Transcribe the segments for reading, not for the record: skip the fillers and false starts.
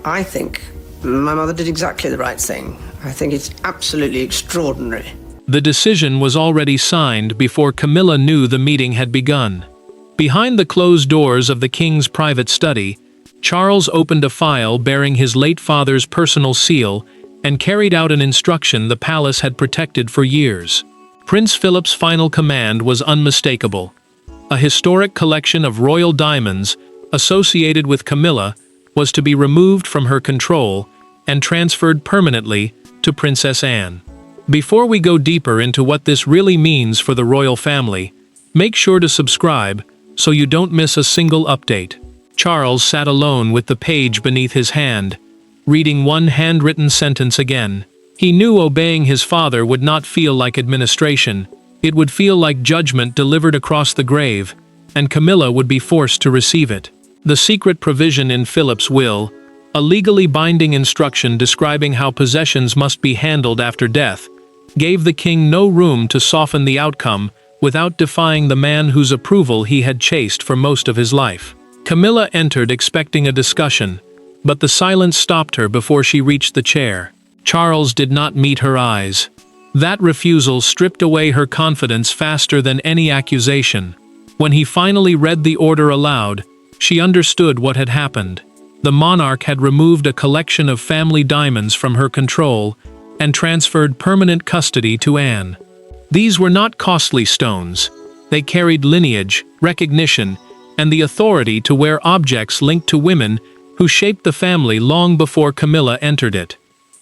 I think my mother did exactly the right thing. I think it's absolutely extraordinary. The decision was already signed before Camilla knew the meeting had begun. Behind the closed doors of the king's private study, Charles opened a file bearing his late father's personal seal and carried out an instruction the palace had protected for years. Prince Philip's final command was unmistakable. A historic collection of royal diamonds associated with Camilla was to be removed from her control and transferred permanently to Princess Anne. Before we go deeper into what this really means for the royal family, make sure to subscribe so you don't miss a single update. Charles sat alone with the page beneath his hand, reading one handwritten sentence again. He knew obeying his father would not feel like administration. It would feel like judgment delivered across the grave, and Camilla would be forced to receive it. The secret provision in Philip's will, a legally binding instruction describing how possessions must be handled after death, gave the king no room to soften the outcome without defying the man whose approval he had chased for most of his life. Camilla entered expecting a discussion, but the silence stopped her before she reached the chair. Charles did not meet her eyes. That refusal stripped away her confidence faster than any accusation. When he finally read the order aloud, she understood what had happened. The monarch had removed a collection of family diamonds from her control and transferred permanent custody to Anne. These were not costly stones. They carried lineage, recognition, and the authority to wear objects linked to women who shaped the family long before Camilla entered it.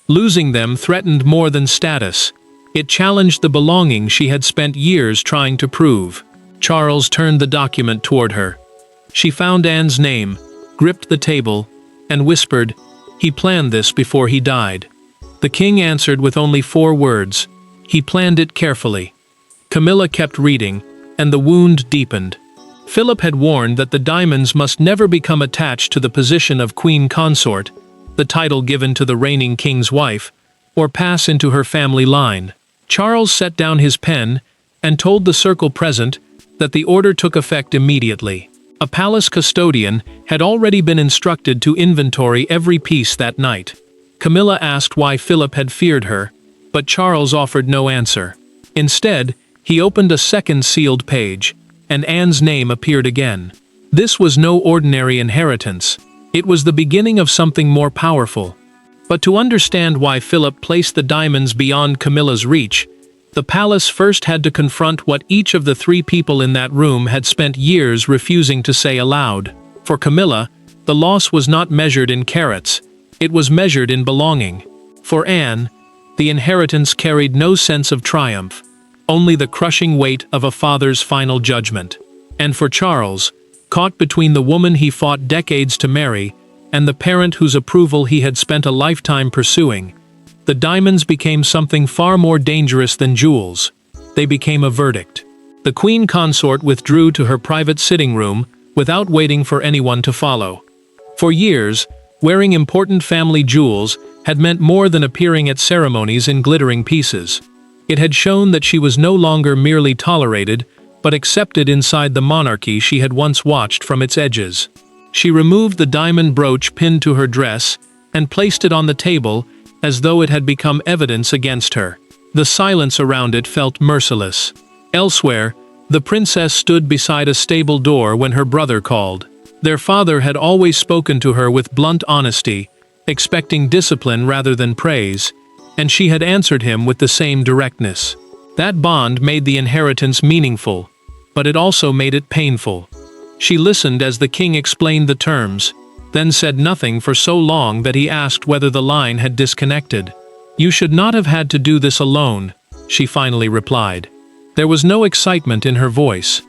Losing them threatened more than status. It challenged the belonging she had spent years trying to prove. Charles turned the document toward her. She found Anne's name, gripped the table, and whispered, "He planned this before he died." The king answered with only 4 words, "He planned it carefully." Camilla kept reading, and the wound deepened. Philip had warned that the diamonds must never become attached to the position of queen consort, the title given to the reigning king's wife, or pass into her family line. Charles set down his pen and told the circle present that the order took effect immediately. A palace custodian had already been instructed to inventory every piece that night. Camilla asked why Philip had feared her, but Charles offered no answer. Instead, he opened a second sealed page, and Anne's name appeared again. This was no ordinary inheritance. It was the beginning of something more powerful. But to understand why Philip placed the diamonds beyond Camilla's reach, the palace first had to confront what each of the 3 people in that room had spent years refusing to say aloud. For Camilla, the loss was not measured in carats, it was measured in belonging. For Anne, the inheritance carried no sense of triumph, only the crushing weight of a father's final judgment. And for Charles, caught between the woman he fought decades to marry and the parent whose approval he had spent a lifetime pursuing, the diamonds became something far more dangerous than jewels. They became a verdict. The queen consort withdrew to her private sitting room without waiting for anyone to follow. For years, wearing important family jewels had meant more than appearing at ceremonies in glittering pieces. It had shown that she was no longer merely tolerated, but accepted inside the monarchy she had once watched from its edges. She removed the diamond brooch pinned to her dress and placed it on the table as though it had become evidence against her. The silence around it felt merciless. Elsewhere, the princess stood beside a stable door when her brother called. Their father had always spoken to her with blunt honesty, expecting discipline rather than praise, and she had answered him with the same directness. That bond made the inheritance meaningful, but it also made it painful. She listened as the king explained the terms, then said nothing for so long that he asked whether the line had disconnected. "You should not have had to do this alone," she finally replied. There was no excitement in her voice,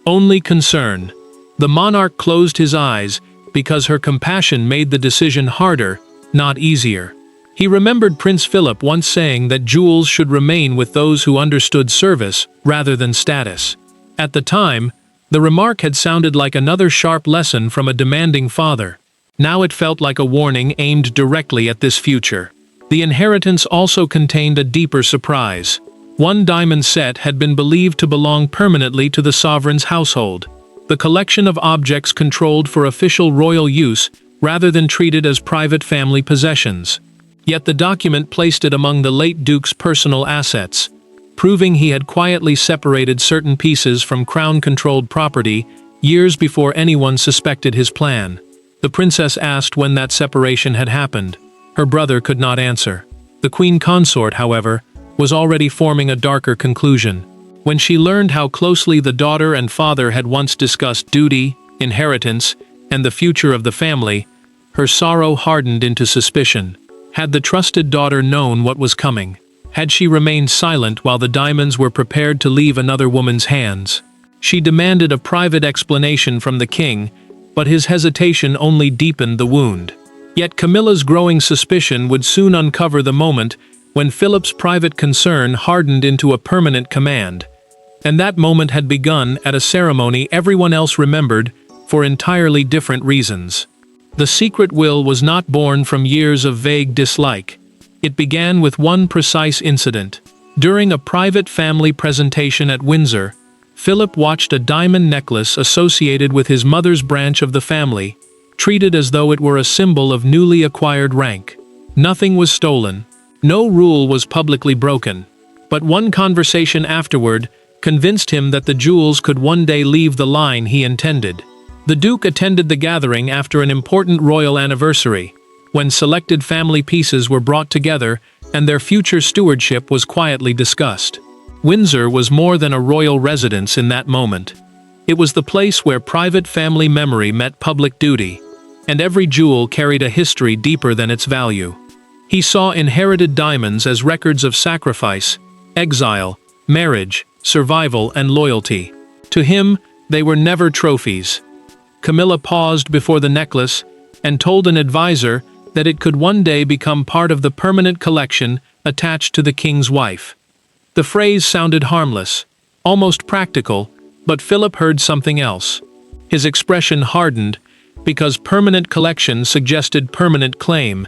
only concern. The monarch closed his eyes because her compassion made the decision harder, not easier. He remembered Prince Philip once saying that jewels should remain with those who understood service rather than status. At the time, the remark had sounded like another sharp lesson from a demanding father. Now it felt like a warning aimed directly at this future. The inheritance also contained a deeper surprise. One diamond set had been believed to belong permanently to the sovereign's household. The collection of objects controlled for official royal use rather than treated as private family possessions. Yet the document placed it among the late Duke's personal assets, proving he had quietly separated certain pieces from crown-controlled property years before anyone suspected his plan. The princess asked when that separation had happened. Her brother could not answer. The queen consort, however, was already forming a darker conclusion. When she learned how closely the daughter and father had once discussed duty, inheritance, and the future of the family, her sorrow hardened into suspicion. Had the trusted daughter known what was coming? Had she remained silent while the diamonds were prepared to leave another woman's hands? She demanded a private explanation from the king, but his hesitation only deepened the wound. Yet Camilla's growing suspicion would soon uncover the moment when Philip's private concern hardened into a permanent command. And that moment had begun at a ceremony everyone else remembered for entirely different reasons. The secret will was not born from years of vague dislike. It began with one precise incident. During a private family presentation at Windsor, Philip watched a diamond necklace associated with his mother's branch of the family, treated as though it were a symbol of newly acquired rank. Nothing was stolen. No rule was publicly broken. But one conversation afterward convinced him that the jewels could one day leave the line he intended. The Duke attended the gathering after an important royal anniversary, when selected family pieces were brought together and their future stewardship was quietly discussed. Windsor was more than a royal residence in that moment. It was the place where private family memory met public duty, and every jewel carried a history deeper than its value. He saw inherited diamonds as records of sacrifice, exile, marriage, survival, and loyalty. To him, they were never trophies. Camilla paused before the necklace and told an advisor that it could one day become part of the permanent collection attached to the king's wife. The phrase sounded harmless, almost practical, but Philip heard something else. His expression hardened because permanent collection suggested permanent claim,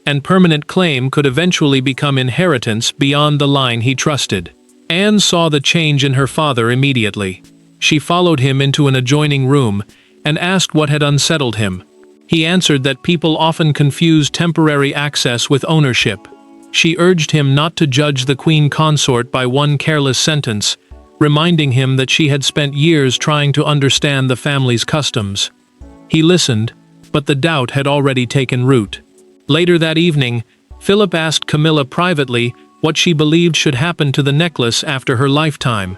and permanent claim could eventually become inheritance beyond the line he trusted. Anne saw the change in her father immediately. She followed him into an adjoining room and asked what had unsettled him. He answered that people often confuse temporary access with ownership. She urged him not to judge the queen consort by one careless sentence, reminding him that she had spent years trying to understand the family's customs. He listened, but the doubt had already taken root. Later that evening, Philip asked Camilla privately what she believed should happen to the necklace after her lifetime.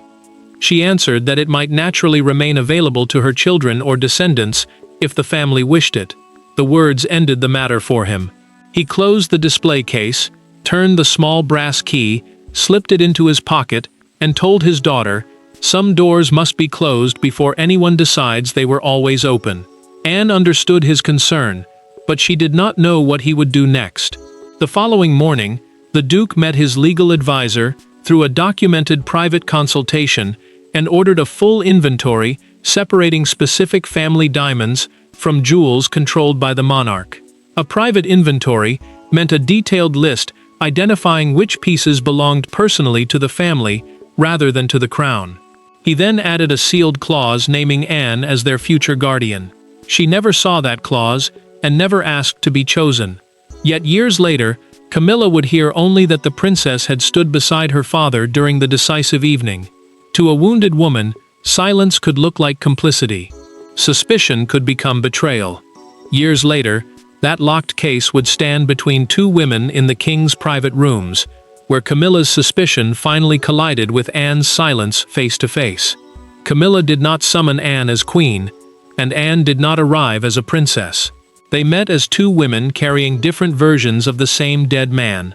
She answered that it might naturally remain available to her children or descendants if the family wished it. The words ended the matter for him. He closed the display case, turned the small brass key, slipped it into his pocket, and told his daughter, "Some doors must be closed before anyone decides they were always open." Anne understood his concern, but she did not know what he would do next. The following morning, the Duke met his legal advisor through a documented private consultation and ordered a full inventory separating specific family diamonds from jewels controlled by the monarch. A private inventory meant a detailed list identifying which pieces belonged personally to the family rather than to the crown. He then added a sealed clause naming Anne as their future guardian. She never saw that clause and never asked to be chosen. Yet years later, Camilla would hear only that the princess had stood beside her father during the decisive evening. To a wounded woman, silence could look like complicity. Suspicion could become betrayal. Years later, that locked case would stand between two women in the king's private rooms, where Camilla's suspicion finally collided with Anne's silence face to face. Camilla did not summon Anne as queen, and Anne did not arrive as a princess. They met as two women carrying different versions of the same dead man.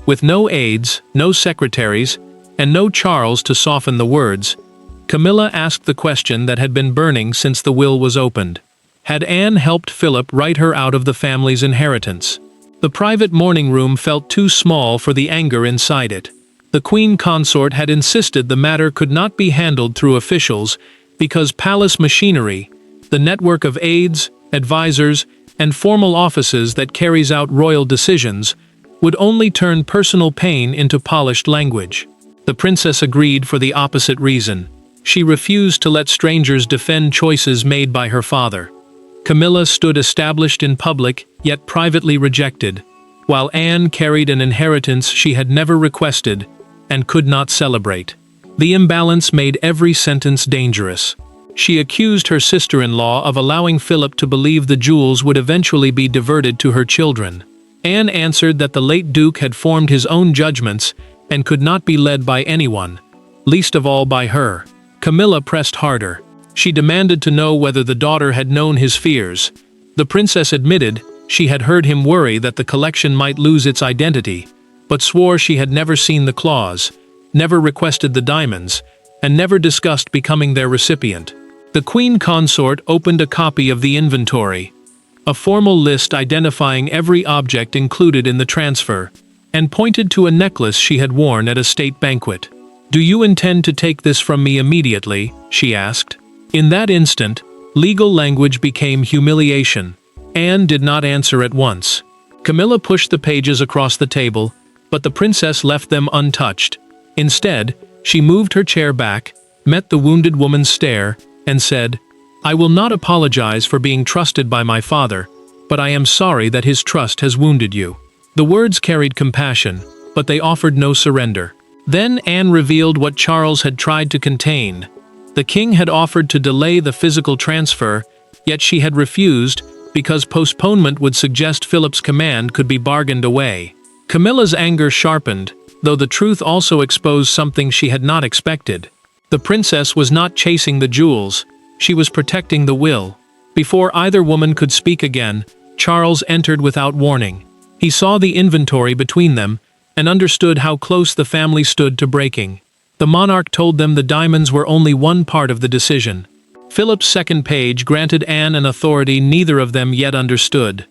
With no aides, no secretaries, and no Charles to soften the words, Camilla asked the question that had been burning since the will was opened. Had Anne helped Philip write her out of the family's inheritance? The private morning room felt too small for the anger inside it. The queen consort had insisted the matter could not be handled through officials because palace machinery, the network of aides, advisors, and formal offices that carries out royal decisions, would only turn personal pain into polished language. The princess agreed for the opposite reason. She refused to let strangers defend choices made by her father. Camilla stood established in public, yet privately rejected, while Anne carried an inheritance she had never requested and could not celebrate. The imbalance made every sentence dangerous. She accused her sister-in-law of allowing Philip to believe the jewels would eventually be diverted to her children. Anne answered that the late Duke had formed his own judgments and could not be led by anyone, least of all by her. Camilla pressed harder. She demanded to know whether the daughter had known his fears. The princess admitted she had heard him worry that the collection might lose its identity, but swore she had never seen the claws, never requested the diamonds, and never discussed becoming their recipient. The queen consort opened a copy of the inventory, a formal list identifying every object included in the transfer, and pointed to a necklace she had worn at a state banquet. "Do you intend to take this from me immediately?" she asked. In that instant, legal language became humiliation. Anne did not answer at once. Camilla pushed the pages across the table, but the princess left them untouched. Instead, she moved her chair back, met the wounded woman's stare, and said, "I will not apologize for being trusted by my father, but I am sorry that his trust has wounded you." The words carried compassion, but they offered no surrender. Then Anne revealed what Charles had tried to contain. The king had offered to delay the physical transfer, yet she had refused because postponement would suggest Philip's command could be bargained away. Camilla's anger sharpened, though the truth also exposed something she had not expected. The princess was not chasing the jewels, she was protecting the will. Before either woman could speak again, Charles entered without warning. He saw the inventory between them, and understood how close the family stood to breaking. The monarch told them the diamonds were only one part of the decision. Philip's second page granted Anne an authority neither of them yet understood.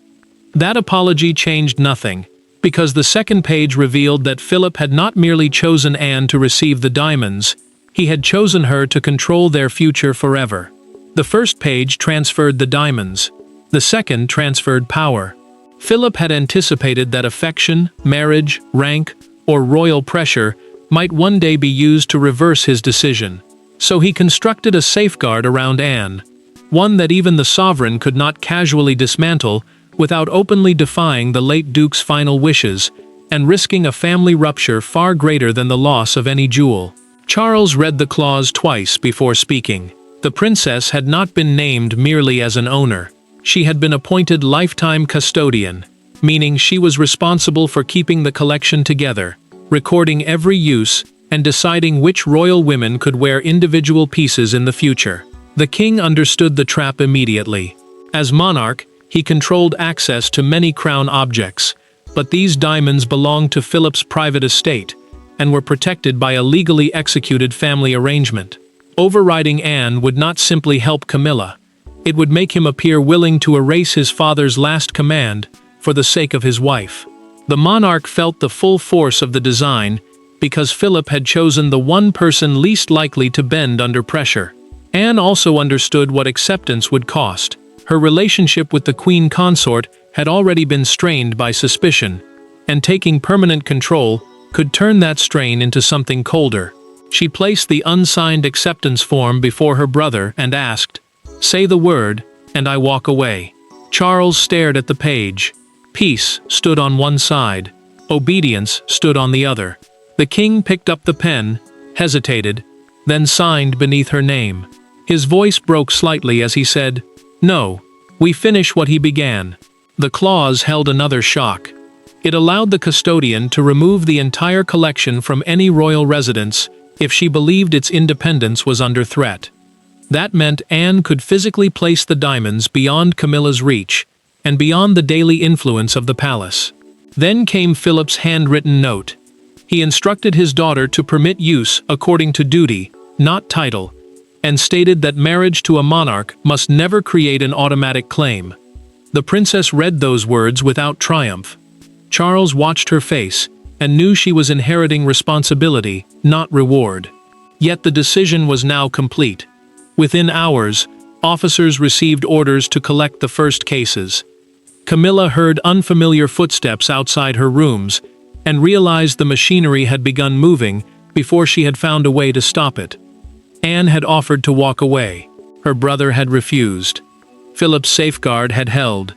That apology changed nothing, because the second page revealed that Philip had not merely chosen Anne to receive the diamonds, he had chosen her to control their future forever. The first page transferred the diamonds. The second transferred power. Philip had anticipated that affection, marriage, rank, or royal pressure might one day be used to reverse his decision. So he constructed a safeguard around Anne, one that even the sovereign could not casually dismantle without openly defying the late Duke's final wishes and risking a family rupture far greater than the loss of any jewel. Charles read the clause twice before speaking. The princess had not been named merely as an owner. She had been appointed lifetime custodian, meaning she was responsible for keeping the collection together, recording every use, and deciding which royal women could wear individual pieces in the future. The king understood the trap immediately. As monarch, he controlled access to many crown objects, but these diamonds belonged to Philip's private estate, and were protected by a legally executed family arrangement. Overriding Anne would not simply help Camilla. It would make him appear willing to erase his father's last command for the sake of his wife. The monarch felt the full force of the design because Philip had chosen the one person least likely to bend under pressure. Anne also understood what acceptance would cost. Her relationship with the queen consort had already been strained by suspicion, and taking permanent control could turn that strain into something colder. She placed the unsigned acceptance form before her brother and asked, "Say the word, and I walk away." Charles stared at the page. Peace stood on one side. Obedience stood on the other. The king picked up the pen, hesitated, then signed beneath her name. His voice broke slightly as he said, "No, we finish what he began." The clause held another shock. It allowed the custodian to remove the entire collection from any royal residence if she believed its independence was under threat. That meant Anne could physically place the diamonds beyond Camilla's reach, and beyond the daily influence of the palace. Then came Philip's handwritten note. He instructed his daughter to permit use according to duty, not title, and stated that marriage to a monarch must never create an automatic claim. The princess read those words without triumph. Charles watched her face, and knew she was inheriting responsibility, not reward. Yet the decision was now complete. Within hours, officers received orders to collect the first cases. Camilla heard unfamiliar footsteps outside her rooms, and realized the machinery had begun moving before she had found a way to stop it. Anne had offered to walk away. Her brother had refused. Philip's safeguard had held.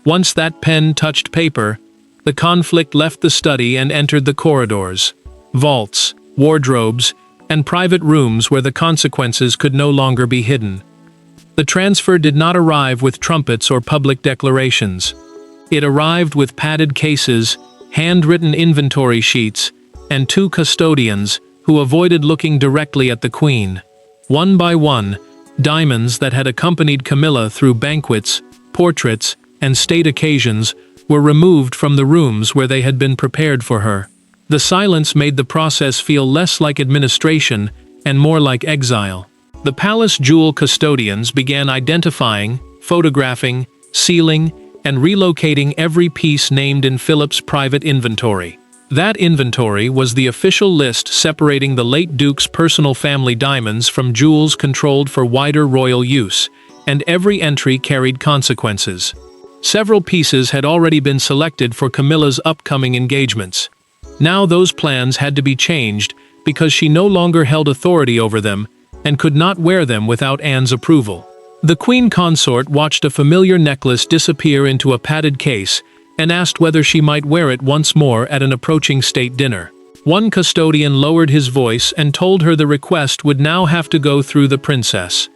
Once that pen touched paper, the conflict left the study and entered the corridors, vaults, wardrobes, and private rooms where the consequences could no longer be hidden. The transfer did not arrive with trumpets or public declarations. It arrived with padded cases, handwritten inventory sheets, and 2 custodians who avoided looking directly at the Queen. One by one, diamonds that had accompanied Camilla through banquets, portraits, and state occasions were removed from the rooms where they had been prepared for her. The silence made the process feel less like administration and more like exile. The palace jewel custodians began identifying, photographing, sealing, and relocating every piece named in Philip's private inventory. That inventory was the official list separating the late Duke's personal family diamonds from jewels controlled for wider royal use, and every entry carried consequences. Several pieces had already been selected for Camilla's upcoming engagements. Now those plans had to be changed because she no longer held authority over them and could not wear them without Anne's approval. The Queen Consort watched a familiar necklace disappear into a padded case and asked whether she might wear it once more at an approaching state dinner. One custodian lowered his voice and told her the request would now have to go through the princess.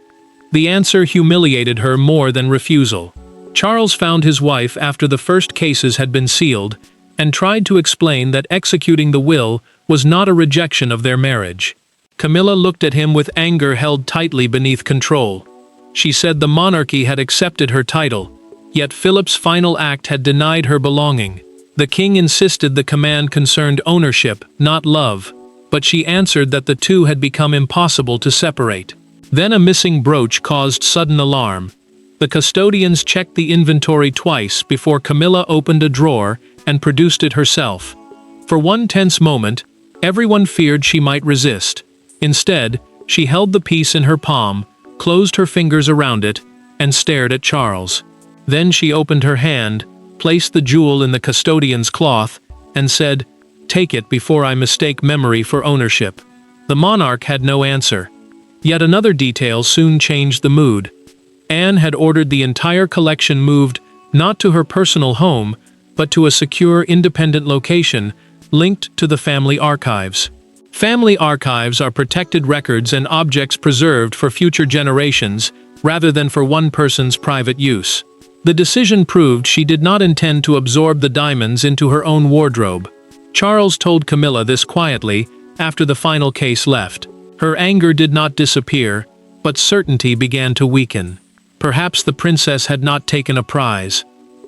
The answer humiliated her more than refusal. Charles found his wife after the first cases had been sealed and tried to explain that executing the will was not a rejection of their marriage. Camilla looked at him with anger held tightly beneath control. She said the monarchy had accepted her title, yet Philip's final act had denied her belonging. The king insisted the command concerned ownership, not love, but she answered that the two had become impossible to separate. Then a missing brooch caused sudden alarm. The custodians checked the inventory twice before Camilla opened a drawer and produced it herself. For one tense moment, everyone feared she might resist. Instead, she held the piece in her palm, closed her fingers around it, and stared at Charles. Then she opened her hand, placed the jewel in the custodian's cloth, and said, "Take it before I mistake memory for ownership." The monarch had no answer. Yet another detail soon changed the mood. Anne had ordered the entire collection moved not to her personal home, but to a secure, independent location linked to the family archives. Family archives are protected records and objects preserved for future generations, rather than for one person's private use. The decision proved she did not intend to absorb the diamonds into her own wardrobe. Charles told Camilla this quietly after the final case left. Her anger did not disappear, but certainty began to weaken. Perhaps the princess had not taken a prize.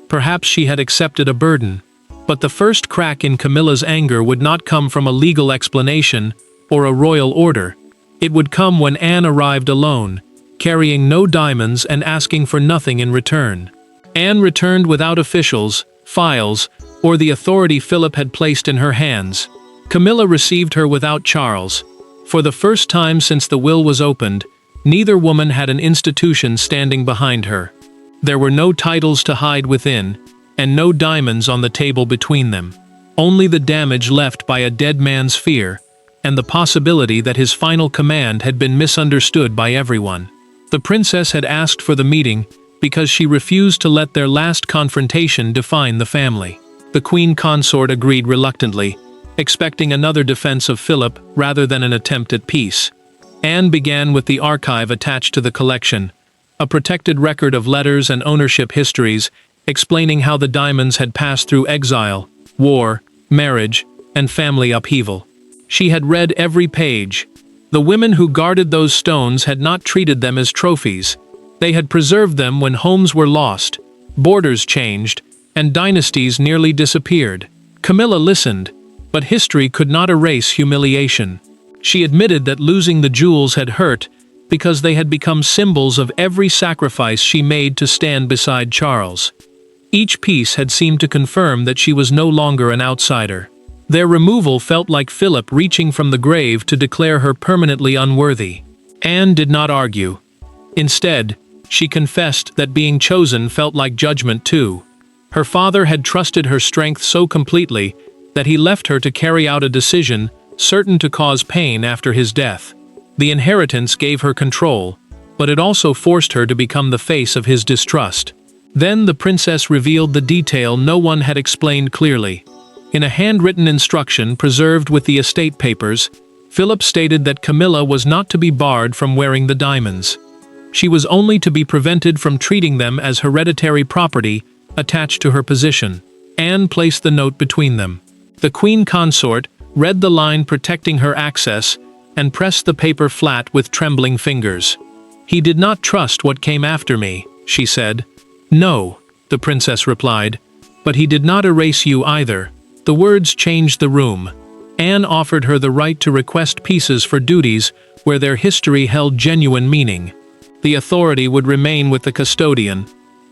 Perhaps she had accepted a burden. But the first crack in Camilla's anger would not come from a legal explanation or a royal order. It would come when Anne arrived alone, carrying no diamonds and asking for nothing in return. Anne returned without officials, files, or the authority Philip had placed in her hands. Camilla received her without Charles. For the first time since the will was opened, neither woman had an institution standing behind her. There were no titles to hide within, and no diamonds on the table between them. Only the damage left by a dead man's fear, and the possibility that his final command had been misunderstood by everyone. The princess had asked for the meeting because she refused to let their last confrontation define the family. The queen consort agreed reluctantly, expecting another defense of Philip rather than an attempt at peace. Anne began with the archive attached to the collection, a protected record of letters and ownership histories explaining how the diamonds had passed through exile, war, marriage, and family upheaval. She had read every page. The women who guarded those stones had not treated them as trophies. They had preserved them when homes were lost, borders changed, and dynasties nearly disappeared. Camilla listened, but history could not erase humiliation. She admitted that losing the jewels had hurt because they had become symbols of every sacrifice she made to stand beside Charles. Each piece had seemed to confirm that she was no longer an outsider. Their removal felt like Philip reaching from the grave to declare her permanently unworthy. Anne did not argue. Instead, she confessed that being chosen felt like judgment too. Her father had trusted her strength so completely that he left her to carry out a decision certain to cause pain after his death. The inheritance gave her control, but it also forced her to become the face of his distrust. Then the princess revealed the detail no one had explained clearly. In a handwritten instruction preserved with the estate papers, Philip stated that Camilla was not to be barred from wearing the diamonds. She was only to be prevented from treating them as hereditary property attached to her position. Anne placed the note between them. The queen consort read the line protecting her access and pressed the paper flat with trembling fingers. "He did not trust what came after me," she said. "No," the princess replied, "but he did not erase you either." The words changed the room. Anne offered her the right to request pieces for duties where their history held genuine meaning. The authority would remain with the custodian,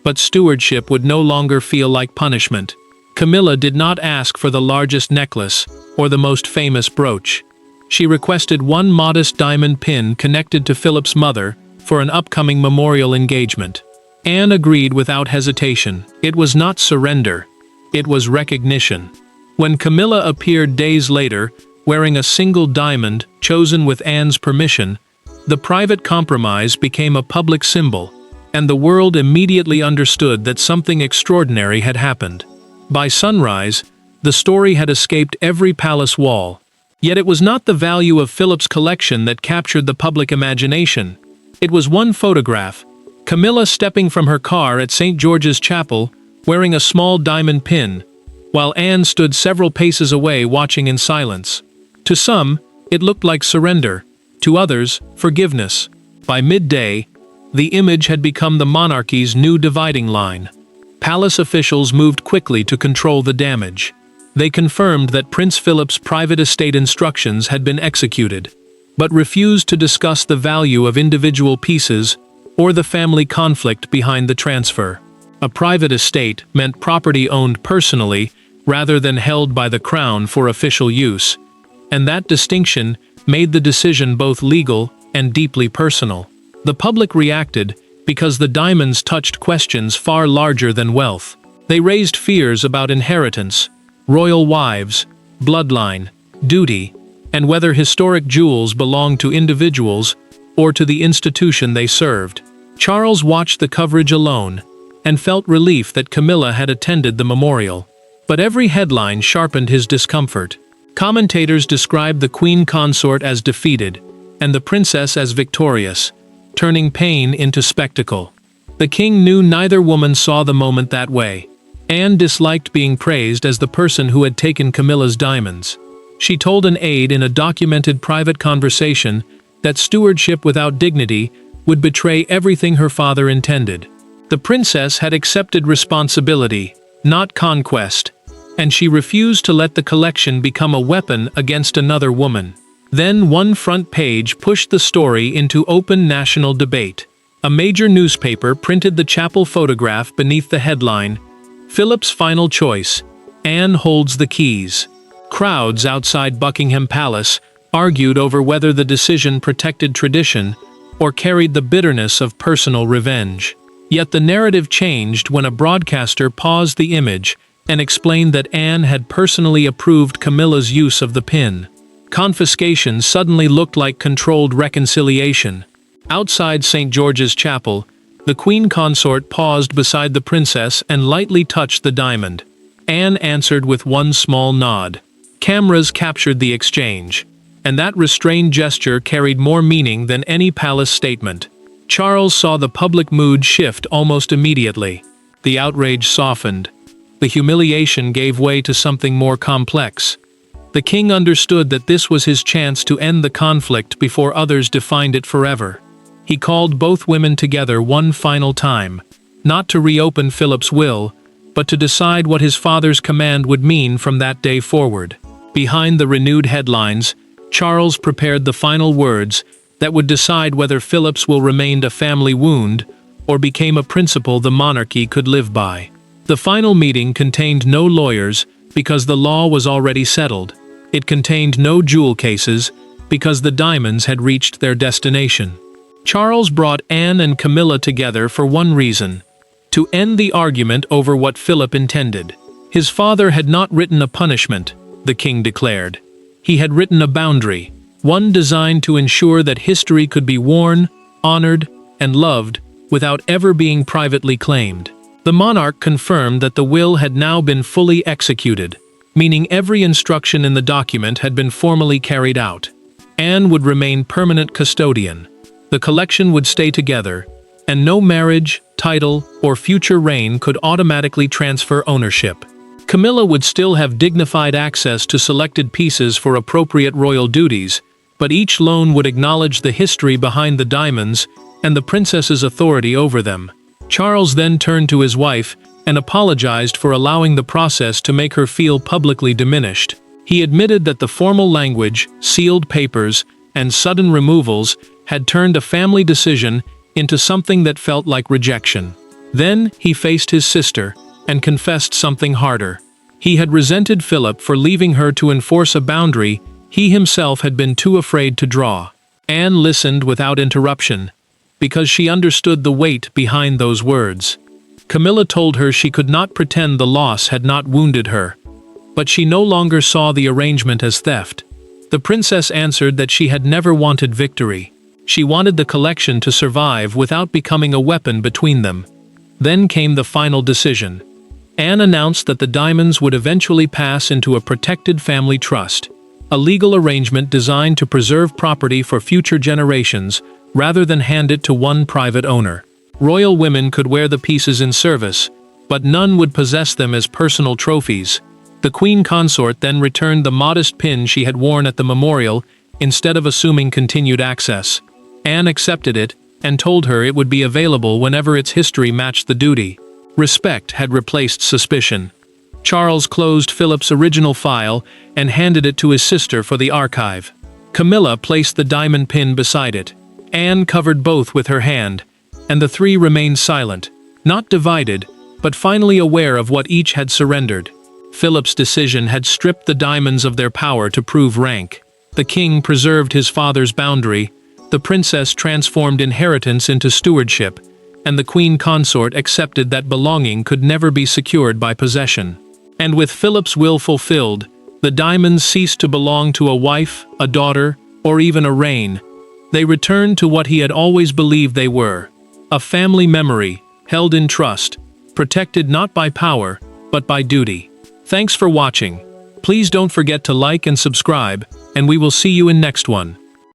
but stewardship would no longer feel like punishment. Camilla did not ask for the largest necklace or the most famous brooch. She requested one modest diamond pin connected to Philip's mother for an upcoming memorial engagement. Anne agreed without hesitation. It was not surrender, it was recognition. When Camilla appeared days later, wearing a single diamond chosen with Anne's permission, the private compromise became a public symbol, and the world immediately understood that something extraordinary had happened. By sunrise, the story had escaped every palace wall. Yet it was not the value of Philip's collection that captured the public imagination. It was one photograph, Camilla stepping from her car at St. George's Chapel, wearing a small diamond pin, while Anne stood several paces away watching in silence. To some, it looked like surrender, to others, forgiveness. By midday, the image had become the monarchy's new dividing line. Palace officials moved quickly to control the damage. They confirmed that Prince Philip's private estate instructions had been executed, but refused to discuss the value of individual pieces or the family conflict behind the transfer. A private estate meant property owned personally rather than held by the crown for official use, and that distinction made the decision both legal and deeply personal. The public reacted because the diamonds touched questions far larger than wealth. They raised fears about inheritance, royal wives, bloodline, duty, and whether historic jewels belonged to individuals or to the institution they served. Charles watched the coverage alone and felt relief that Camilla had attended the memorial. But every headline sharpened his discomfort. Commentators described the queen consort as defeated and the princess as victorious, turning pain into spectacle. The king knew neither woman saw the moment that way. Anne disliked being praised as the person who had taken Camilla's diamonds. She told an aide in a documented private conversation that stewardship without dignity would betray everything her father intended. The princess had accepted responsibility, not conquest, and she refused to let the collection become a weapon against another woman. Then one front page pushed the story into open national debate. A major newspaper printed the chapel photograph beneath the headline, "Philip's final choice, Anne holds the keys." Crowds outside Buckingham Palace argued over whether the decision protected tradition or carried the bitterness of personal revenge. Yet the narrative changed when a broadcaster paused the image and explained that Anne had personally approved Camilla's use of the pin. Confiscation suddenly looked like controlled reconciliation. Outside St. George's Chapel, the queen consort paused beside the princess and lightly touched the diamond. Anne answered with one small nod. Cameras captured the exchange, and that restrained gesture carried more meaning than any palace statement. Charles saw the public mood shift almost immediately. The outrage softened. The humiliation gave way to something more complex. The king understood that this was his chance to end the conflict before others defined it forever. He called both women together one final time, not to reopen Philip's will, but to decide what his father's command would mean from that day forward. Behind the renewed headlines, Charles prepared the final words that would decide whether Philip's will remained a family wound or became a principle the monarchy could live by. The final meeting contained no lawyers because the law was already settled. It contained no jewel cases because the diamonds had reached their destination. Charles brought Anne and Camilla together for one reason: to end the argument over what Philip intended. His father had not written a punishment, the king declared. He had written a boundary, one designed to ensure that history could be worn, honored, and loved, without ever being privately claimed. The monarch confirmed that the will had now been fully executed, meaning every instruction in the document had been formally carried out. Anne would remain permanent custodian. The collection would stay together, and no marriage, title, or future reign could automatically transfer ownership. Camilla would still have dignified access to selected pieces for appropriate royal duties, but each loan would acknowledge the history behind the diamonds and the princess's authority over them. Charles then turned to his wife and apologized for allowing the process to make her feel publicly diminished. He admitted that the formal language, sealed papers, and sudden removals had turned a family decision into something that felt like rejection. Then he faced his sister and confessed something harder. He had resented Philip for leaving her to enforce a boundary he himself had been too afraid to draw. Anne listened without interruption, because she understood the weight behind those words. Camilla told her she could not pretend the loss had not wounded her, but she no longer saw the arrangement as theft. The princess answered that she had never wanted victory. She wanted the collection to survive without becoming a weapon between them. Then came the final decision. Anne announced that the diamonds would eventually pass into a protected family trust, a legal arrangement designed to preserve property for future generations rather than hand it to one private owner. Royal women could wear the pieces in service, but none would possess them as personal trophies. The queen consort then returned the modest pin she had worn at the memorial instead of assuming continued access. Anne accepted it and told her it would be available whenever its history matched the duty. Respect had replaced suspicion. Charles closed Philip's original file and handed it to his sister for the archive. Camilla placed the diamond pin beside it. Anne covered both with her hand, and the three remained silent, not divided, but finally aware of what each had surrendered. Philip's decision had stripped the diamonds of their power to prove rank. The king preserved his father's boundary, the princess transformed inheritance into stewardship, and the queen consort accepted that belonging could never be secured by possession. And with Philip's will fulfilled, the diamonds ceased to belong to a wife, a daughter, or even a reign. They returned to what he had always believed they were, a family memory, held in trust, protected not by power, but by duty. Thanks for watching. Please don't forget to like and subscribe, and we will see you in next one.